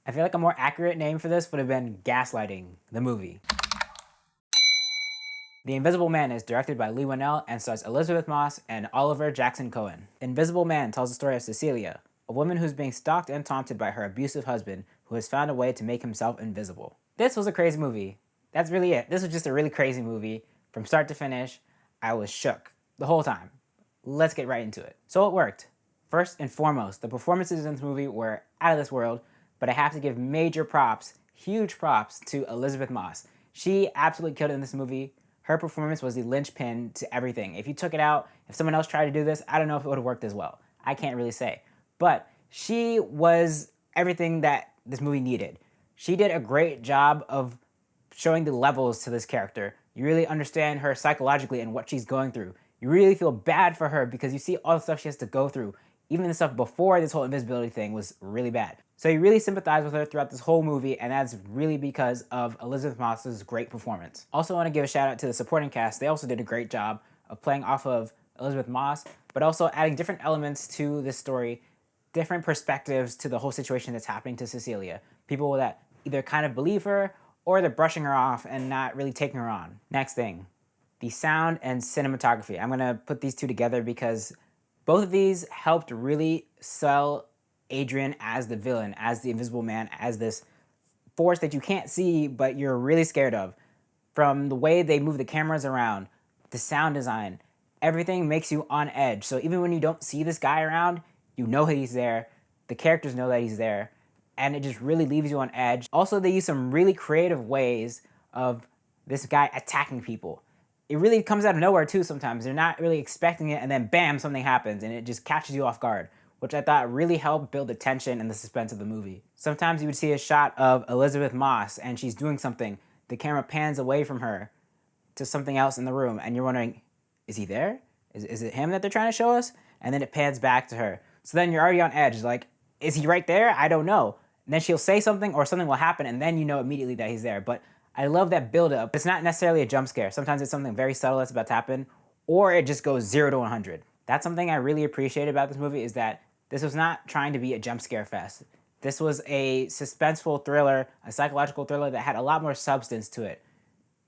I feel like a more accurate name for this would have been Gaslighting, the movie. The Invisible Man is directed by Lee Winnell and stars Elizabeth Moss and Oliver Jackson-Cohen. Invisible Man tells the story of Cecilia, a woman who's being stalked and taunted by her abusive husband who has found a way to make himself invisible. This was a crazy movie. That's really it. This was just a really crazy movie. From start to finish, I was shook the whole time. Let's get right into it. So it worked. First and foremost, the performances in this movie were out of this world, but I have to give major props, huge props, to Elizabeth Moss. She absolutely killed it in this movie. Her performance was the linchpin to everything. If you took it out, if someone else tried to do this, I don't know if it would have worked as well. I can't really say. But she was everything that this movie needed. She did a great job of showing the levels to this character. You really understand her psychologically and what she's going through. You really feel bad for her because you see all the stuff she has to go through. Even the stuff before this whole invisibility thing was really bad. So you really sympathize with her throughout this whole movie, and that's really because of Elizabeth Moss's great performance. Also want to give a shout out to the supporting cast. They also did a great job of playing off of Elizabeth Moss, but also adding different elements to this story, different perspectives to the whole situation that's happening to Cecilia. People that either kind of believe her or they're brushing her off and not really taking her on. Next thing, the sound and cinematography. I'm gonna put these two together because both of these helped really sell Adrian as the villain, as the Invisible Man, as this force that you can't see but you're really scared of. From the way they move the cameras around, the sound design, everything makes you on edge. So even when you don't see this guy around, you know he's there, the characters know that he's there, and it just really leaves you on edge. Also, they use some really creative ways of this guy attacking people. It really comes out of nowhere too sometimes. They're not really expecting it and then bam, something happens and it just catches you off guard, which I thought really helped build the tension and the suspense of the movie. Sometimes you would see a shot of Elizabeth Moss and she's doing something. The camera pans away from her to something else in the room and you're wondering, is he there? Is it him that they're trying to show us? And then it pans back to her. So then you're already on edge, like, is he right there? I don't know. And then she'll say something or something will happen and then you know immediately that he's there. But I love that build-up. It's not necessarily a jump scare. Sometimes it's something very subtle that's about to happen, or it just goes 0 to 100. That's something I really appreciate about this movie, is that this was not trying to be a jump scare fest. This was a suspenseful thriller, a psychological thriller that had a lot more substance to it.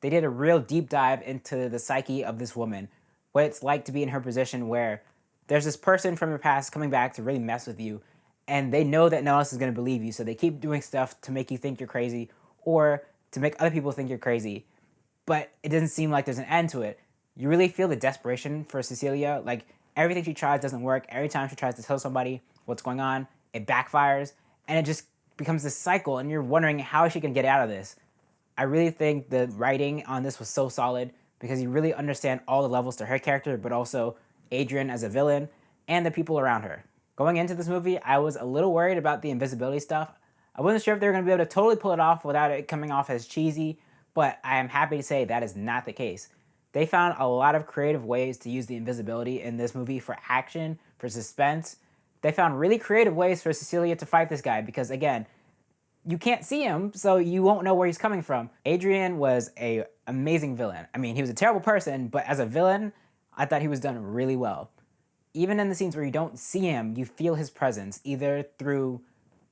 They did a real deep dive into the psyche of this woman, what it's like to be in her position where there's this person from your past coming back to really mess with you, and they know that no one else is going to believe you, so they keep doing stuff to make you think you're crazy, or to make other people think you're crazy, but it doesn't seem like there's an end to it. You really feel the desperation for Cecilia. Like, everything she tries doesn't work. Every time she tries to tell somebody what's going on, it backfires, and it just becomes this cycle, and you're wondering how she can get out of this. I really think the writing on this was so solid because you really understand all the levels to her character, but also Adrian as a villain and the people around her. Going into this movie, I was a little worried about the invisibility stuff. I wasn't sure if they were going to be able to totally pull it off without it coming off as cheesy, but I am happy to say that is not the case. They found a lot of creative ways to use the invisibility in this movie for action, for suspense. They found really creative ways for Cecilia to fight this guy because, again, you can't see him, so you won't know where he's coming from. Adrian was an amazing villain. I mean, he was a terrible person, but as a villain, I thought he was done really well. Even in the scenes where you don't see him, you feel his presence, either through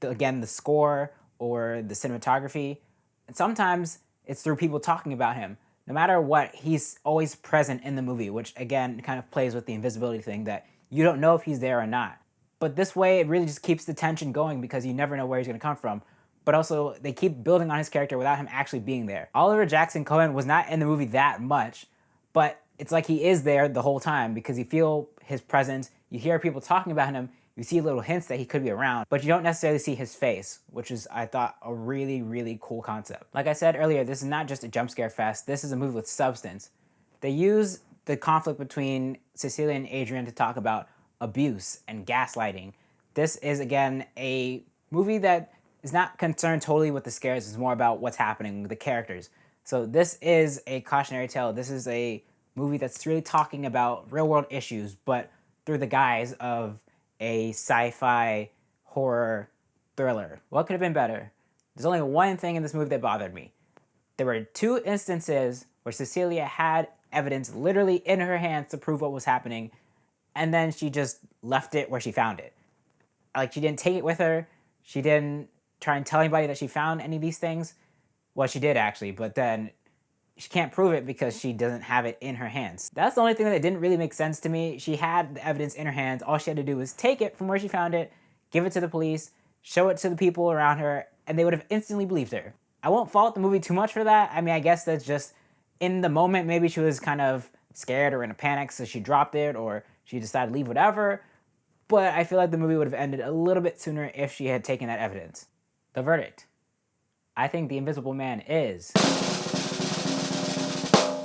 the score or the cinematography. And sometimes it's through people talking about him. No matter what, he's always present in the movie, which again kind of plays with the invisibility thing, that you don't know if he's there or not. But this way, it really just keeps the tension going because you never know where he's going to come from. But also, they keep building on his character without him actually being there. Oliver Jackson-Cohen was not in the movie that much, but it's like he is there the whole time because you feel his presence, you hear people talking about him, you see little hints that he could be around, but you don't necessarily see his face, which is, I thought, a really, really cool concept. Like I said earlier, this is not just a jump scare fest, this is a movie with substance. They use the conflict between Cecilia and Adrian to talk about abuse and gaslighting. This is, again, a movie that is not concerned totally with the scares, it's more about what's happening with the characters. So this is a cautionary tale. This is a movie that's really talking about real world issues, but through the guise of a sci-fi horror thriller. What could have been better? There's only one thing in this movie that bothered me. There were 2 instances where Cecilia had evidence literally in her hands to prove what was happening, and then she just left it where she found it. Like, she didn't take it with her, she didn't try and tell anybody that she found any of these things. Well, she did actually, but then she can't prove it because she doesn't have it in her hands. That's the only thing that didn't really make sense to me. She had the evidence in her hands. All she had to do was take it from where she found it, give it to the police, show it to the people around her, and they would have instantly believed her. I won't fault the movie too much for that. I mean, I guess that's just in the moment. Maybe she was kind of scared or in a panic, so she dropped it, or she decided to leave, whatever. But I feel like the movie would have ended a little bit sooner if she had taken that evidence. The verdict. I think The Invisible Man is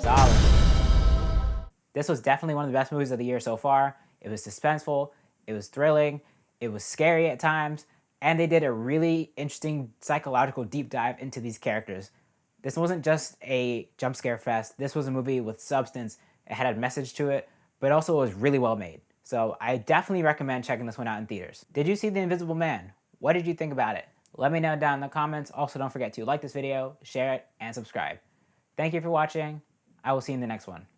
solid. This was definitely one of the best movies of the year so far. It was suspenseful, it was thrilling, it was scary at times, and they did a really interesting psychological deep dive into these characters. This wasn't just a jump scare fest. This was a movie with substance. It had a message to it, but also it was really well made. So I definitely recommend checking this one out in theaters. Did you see The Invisible Man? What did you think about it? Let me know down in the comments. Also, don't forget to like this video, share it, and subscribe. Thank you for watching. I will see you in the next one.